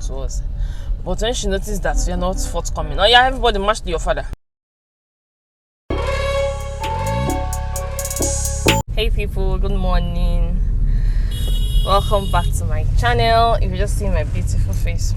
to us. But when she noticed that we are not forthcoming, oh yeah, everybody march to your father. Hey people, good morning. Welcome back to my channel. If you just see my beautiful face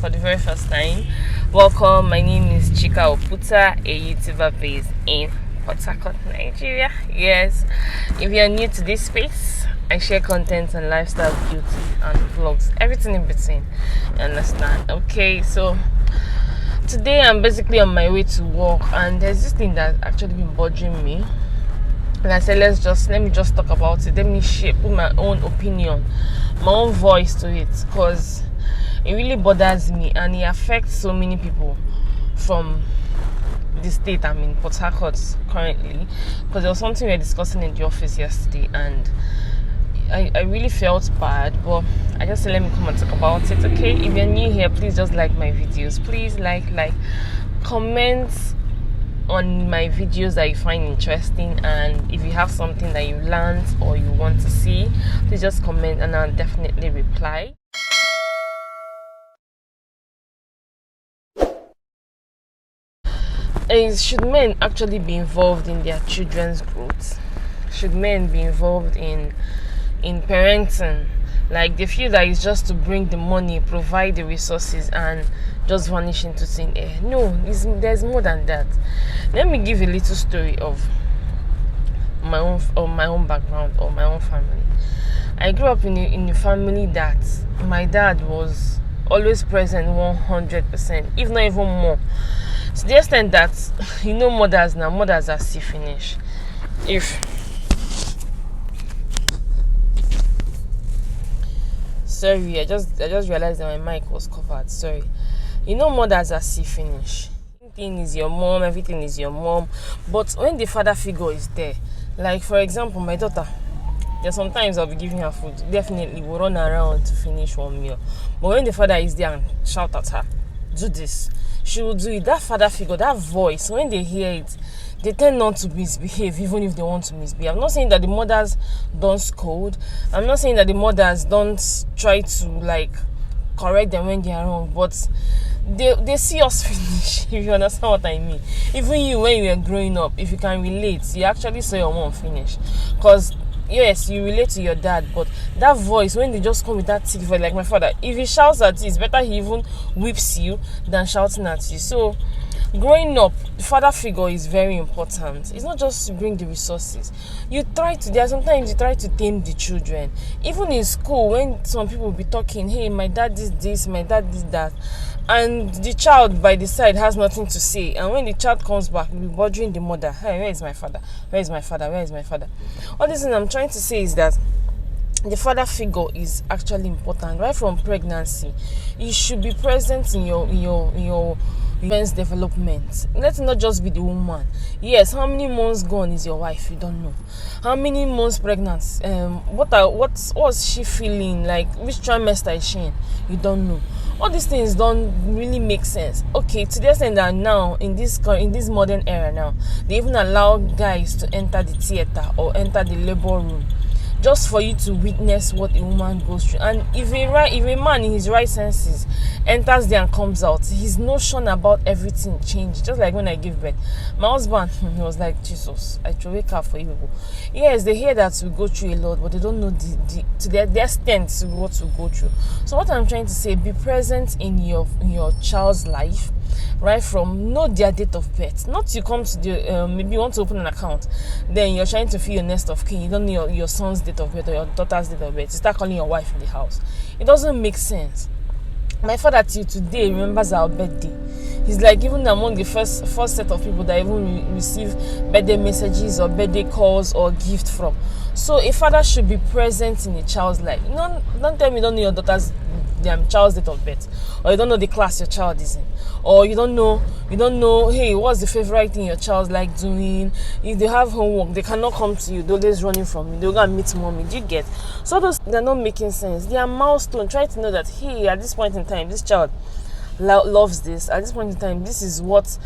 for the very first time, welcome. My name is Chika Oputa, a YouTuber based in Port Harcourt, Nigeria. Yes, if you are new to this space, I share content on lifestyle, beauty, and vlogs, everything in between. You understand? Okay, so today I'm basically on my way to work, and there's this thing that's actually been bothering me. And I said, let me just talk about it. Let me put my own opinion, my own voice to it, because it really bothers me and it affects so many people from the state I'm in, Port Harcourt currently. Because there was something we were discussing in the office yesterday, and I really felt bad, but I just said let me come and talk about it. Okay, if you're new here, please just like my videos. Please like, comment on my videos that you find interesting, and if you have something that you learned or you want to see, please just comment and I'll definitely reply. Should men actually be involved in their children's growth? Should men be involved in parenting? Like, they feel that it's just to bring the money, provide the resources, and just vanish into thin air. No, there's more than that. Let me give a little story of my own background or my own family. I grew up in a family that my dad was always present 100%, if not even more. To the extent that, mothers are see finish. Sorry, I just realized that my mic was covered. Sorry. Mothers are see finish. Everything is your mom. But when the father figure is there, like for example, my daughter, sometimes I'll be giving her food. Definitely we'll run around to finish one meal. But when the father is there and shout at her, do this, she will do it. That father figure, that voice, when they hear it, they tend not to misbehave, even if they want to misbehave. I'm not saying that the mothers don't scold. I'm not saying that the mothers don't try to correct them when they are wrong, but they see us finish, if you understand what I mean. Even you, when you were growing up, if you can relate, you actually saw your mom finish. Because yes, you relate to your dad, but that voice, when they just come with that thick voice, like my father, if he shouts at you, it's better he even whips you than shouting at you. So growing up, the father figure is very important. It's not just to bring the resources. Sometimes you try to tame the children. Even in school, when some people will be talking, hey, my dad did this, my dad did that, and the child by the side has nothing to say, and when the child comes back, we'll be bothering the mother, hey, where is my father? Where is my father? Where is my father? All this thing I'm trying to say is that the father figure is actually important. Right from pregnancy, he should be present in your men's development. Let it not just be the woman. Yes, how many months gone is your wife? You don't know. How many months pregnant? What's she feeling? Like, which trimester is she in? You don't know. All these things don't really make sense. Okay, to the extent that now in this modern era now, they even allow guys to enter the theater or enter the labor room, just for you to witness what a woman goes through. And if a man in his right senses enters there and comes out, his notion about everything changed. Just like when I gave birth, my husband, he was like, Jesus, I should wake up for you people. Yes, they hear that we go through a lot, but they don't know to the extent to what we go through. So what I'm trying to say, be present in your child's life. Right from know their date of birth. Not you come to the maybe you want to open an account, then you're trying to fill your nest of kin. You don't know your son's date of birth or your daughter's date of birth. You start calling your wife in the house. It doesn't make sense. My father till today remembers our birthday. He's like even among the first set of people that even receive birthday messages or birthday calls or gift from. So a father should be present in a child's life. Don't tell me you don't know your daughter's child's date of birth, or you don't know the class your child is in, or you don't know, hey, what's the favorite thing your child's like doing. If they have homework, they cannot come to you, they're always running from you, they'll go and meet mommy. Do you get? So they're not making sense. They are milestone. Try to know that, hey, at this point in time, this child loves this. At this point in time, this is what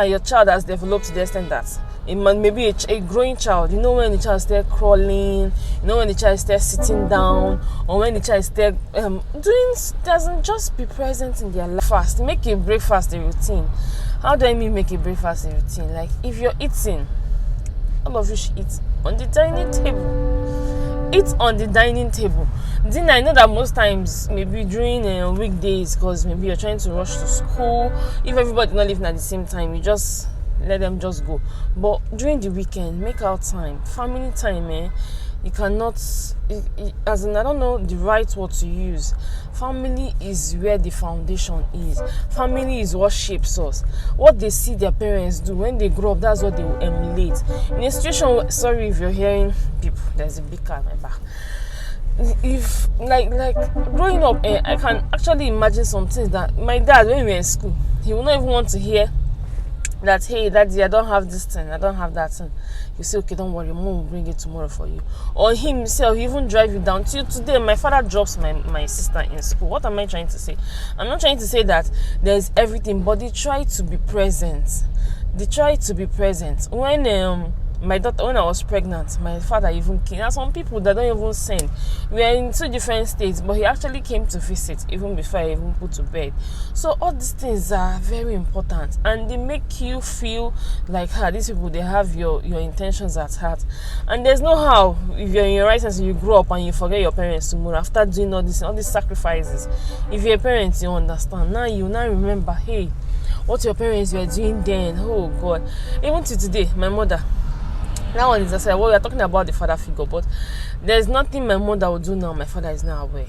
your child has developed to the extent that maybe a growing child. You know when the child starts crawling, you know when the child starts sitting down, or when the child starts doesn't just be present in their life. Fast, make a breakfast a routine. How do I mean make a breakfast a routine? Like if you're eating, all of you should eat on the dining table. Eat on the dining table. Then I know that most times, maybe during weekdays, because maybe you're trying to rush to school, if everybody's not living at the same time, you just let them just go. But during the weekend, make out time, family time. You cannot, as in, I don't know the right word to use. Family is where the foundation is. Family is what shapes us. What they see their parents do when they grow up, that's what they will emulate. In a situation, sorry if you're hearing people, there's a big car at my back. If like growing up, I can actually imagine some things that my dad, when we were in school, he would not even want to hear that, hey daddy, I don't have this thing, I don't have that thing. You say, okay, don't worry, mom will bring it tomorrow for you. Or himself, he even drive you down. Till today, my father drops my sister in school. What am I trying to say? I'm not trying to say that there's everything, but they try to be present. They try to be present. When I was pregnant, my father even came. There are some people that don't even send. We are in 2 different states, but he actually came to visit even before I even put to bed. So all these things are very important, and they make you feel like, these people, they have your intentions at heart. And there's no how, if you're in your right sense, you grow up and you forget your parents tomorrow after doing all these sacrifices. If you're a parent, you understand. Now you remember, hey, what your parents were doing then. Oh God. Even to today, my mother, that one is, I said, well, we are talking about the father figure, but there's nothing my mother will do now. My father is now aware.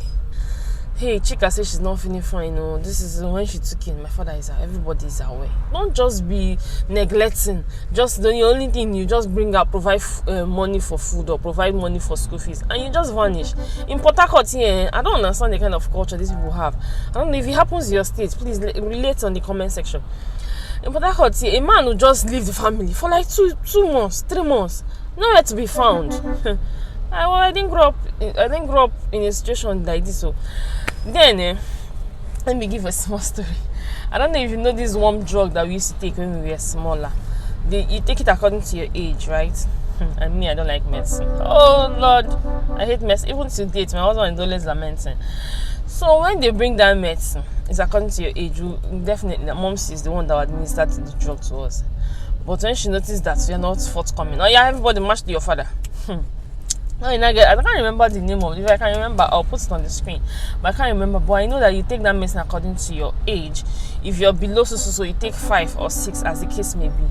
Hey, Chika says she's not feeling fine. This is when she took in. My father is aware. Everybody is aware. Don't just be neglecting. Just the only thing you just bring up, provide money for food or provide money for school fees, and you just vanish. In Port Harcourt here, I don't understand the kind of culture these people have. I don't know if it happens in your state. Please relate on the comment section. In Port Harcourt, a man will just leave the family for like 2 months, 3 months, nowhere to be found. I didn't grow up in a situation like this. So then, let me give a small story. I don't know if you know this warm drug that we used to take when we were smaller. You take it according to your age, right? And me, I don't like medicine. Oh Lord, I hate medicine. Even to date, my husband is always lamenting. So when they bring that medicine, it's according to your age. Definitely, mom is the one that administered the drug to us. But when she noticed that we are not forthcoming, everybody march to your father. I can't remember the name of it. If I can remember, I'll put it on the screen. But I can't remember. But I know that you take that medicine according to your age. If you're below so you take 5 or 6, as the case may be.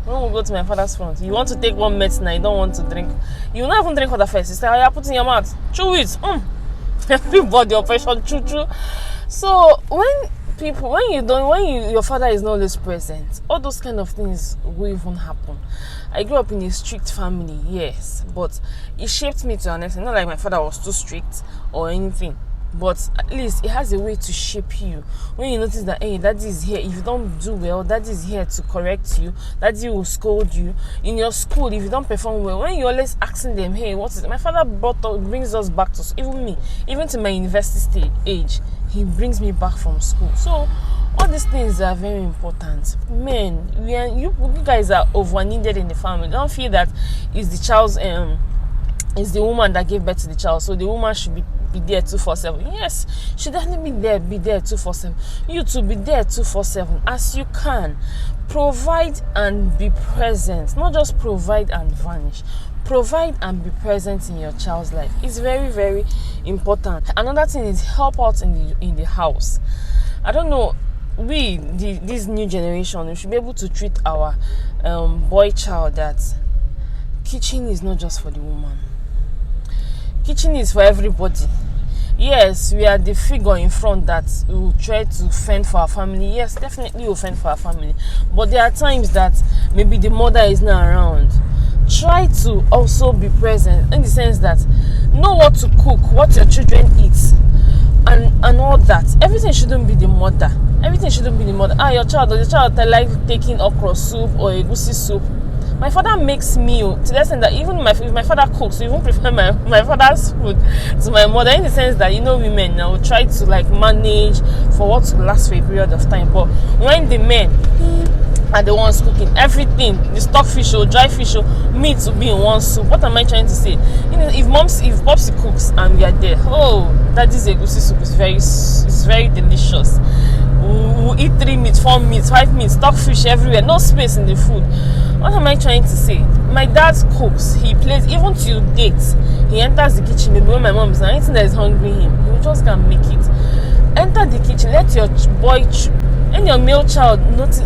When we go to my father's front, you want to take one medicine and you don't want to drink. You will not even drink water first. You say, put it in your mouth. Chew it. Everybody operation choo. So when your father is not always present, all those kind of things will even happen. I grew up in a strict family, yes, but it shaped me to an extent. Not like my father was too strict or anything, but at least it has a way to shape you. When you notice that, hey, daddy is here, if you don't do well, daddy is here to correct you, daddy will scold you. In your school, if you don't perform well, when you're always asking them, hey, what is it? My father brings us back to, even to my university age, he brings me back from school. So all these things are very important. Men, you guys are over needed in the family. Don't feel that it's the child's it's the woman that gave birth to the child, so the woman should be there 247. Yes, she definitely be there 247. You to be there 247 as you can. Provide and be present. Not just provide and vanish. Provide and be present in your child's life. It's very, very important. Another thing is help out in the house. I don't know. This new generation, we should be able to treat our boy child that kitchen is not just for the woman. Kitchen is for everybody. Yes, we are the figure in front that will try to fend for our family. Yes, definitely we'll fend for our family. But there are times that maybe the mother is not around. Try to also be present in the sense that know what to cook, what your children eat, and all that. Everything shouldn't be the mother. Your child like taking okra soup or egusi soup. My father makes meal to the extent that even if my father cooks, we even prefer my father's food to my mother, in the sense that women now try to like manage for what to last for a period of time. But when the men are the ones cooking everything, the stock fish or dry fish or meat will be in one soup. What am I trying to say? If Popsy cooks and we are there, oh, daddy's egusi soup is very delicious. We'll eat 3 meats, 4 meats, 5 meats, stock fish everywhere, no space in the food. What am I trying to say? My dad cooks, he plays, even till dates, he enters the kitchen. Maybe when my mom is not anything that is hungry him, he will just can't make it. Enter the kitchen, let your boy and your male child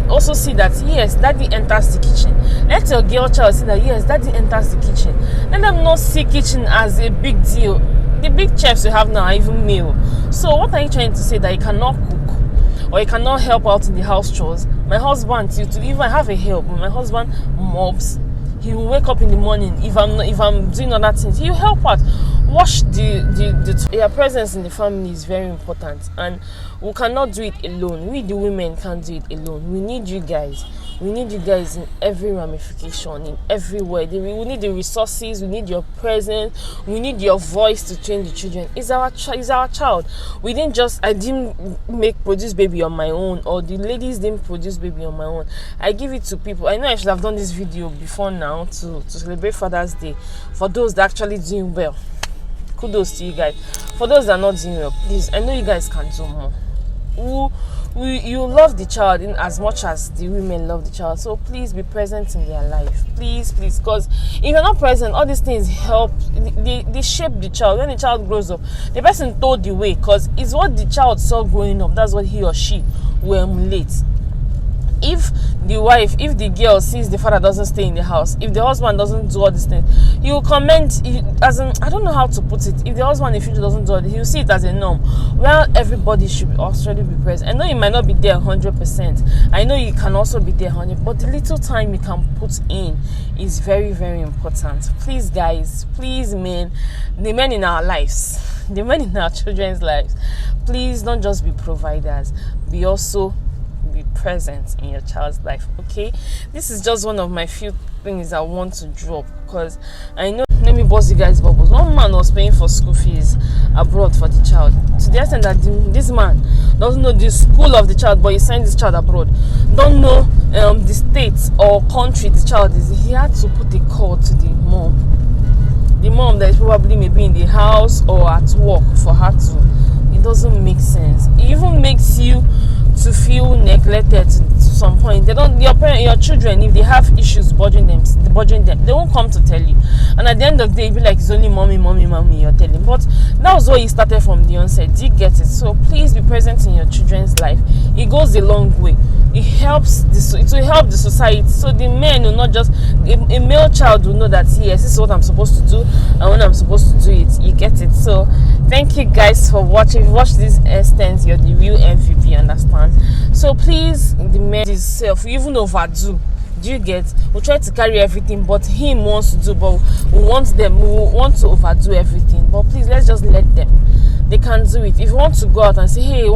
also see that yes, daddy enters the kitchen. Let your girl child see that yes, daddy enters the kitchen. Let them not see kitchen as a big deal. The big chefs you have now are even male. So what are you trying to say? That you cannot cook or you cannot help out in the house chores? My husband, to even have a help, when my husband mobs, he will wake up in the morning. If I'm doing other things, he will help out. Wash your presence in the family is very important, and we cannot do it alone. We the women can't do it alone. We need you guys. We need you guys in every ramification, in every way. We need the resources. We need your presence. We need your voice to train the children. It's our child. I didn't produce baby on my own, or the ladies didn't produce baby on my own. I give it to people. I know I should have done this video before now to celebrate Father's Day for those that actually doing well. Kudos to you guys. For those that are not doing well, please, I know you guys can do more. You love the child in as much as the women love the child, so please be present in their life, please, because if you're not present, all these things help. They shape the child. When the child grows up, the person told the way, because it's what the child saw growing up, that's what he or she will emulate. If the girl sees the father doesn't stay in the house, if the husband doesn't do all these things, he will comment, I don't know how to put it. If the husband in the future doesn't do it, he'll see it as a norm. Well, everybody should also be present. I know you might not be there 100%. I know you can also be there 100%, but the little time you can put in is very, very important. Please, guys, please, men, the men in our lives, the men in our children's lives, please don't just be providers, be also be present in your child's life. Okay, this is just one of my few things I want to drop, because I know, let me bust you guys bubbles. One man was paying for school fees abroad for the child, to the extent that this man doesn't know the school of the child, but he sent this child abroad, don't know the state or country the child is. He had to put a call to the mom that is probably maybe in the house or at work for her to. It doesn't make sense. It even makes you to feel neglected to some point. Your children, if they have issues bothering them, they won't come to tell you. And at the end of the day, you'll be like, it's only mommy you're telling. But that was what you started from the onset. Do you get it? So please be present in your children's life. It goes a long way. It helps it will help the society. So the men will not just, a male child will know that yes, this is what I'm supposed to do, and when I'm supposed to do it, you get it. So thank you guys for watching. If you watch this extent, you're the real MVP, understand? So please, the men itself, we even overdo. Do you get? We'll try to carry everything, but him wants to do, but we want to overdo everything. But please, let's just let them. They can do it. If you want to go out and say, hey,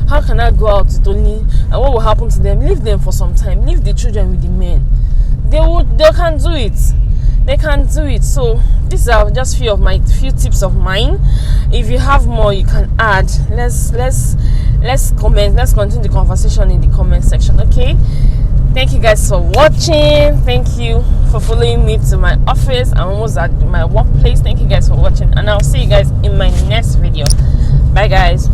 how can I go out with only, and what will happen to them? Leave them for some time. Leave the children with the men. They can do it. They can do it. So these are just few tips of mine. If you have more, you can add. Let's comment. Let's continue the conversation in the comment section. Okay. Thank you guys for watching. Thank you for following me to my office. I'm almost at my workplace. Thank you guys for watching, and I'll see you guys in my next video. Bye guys.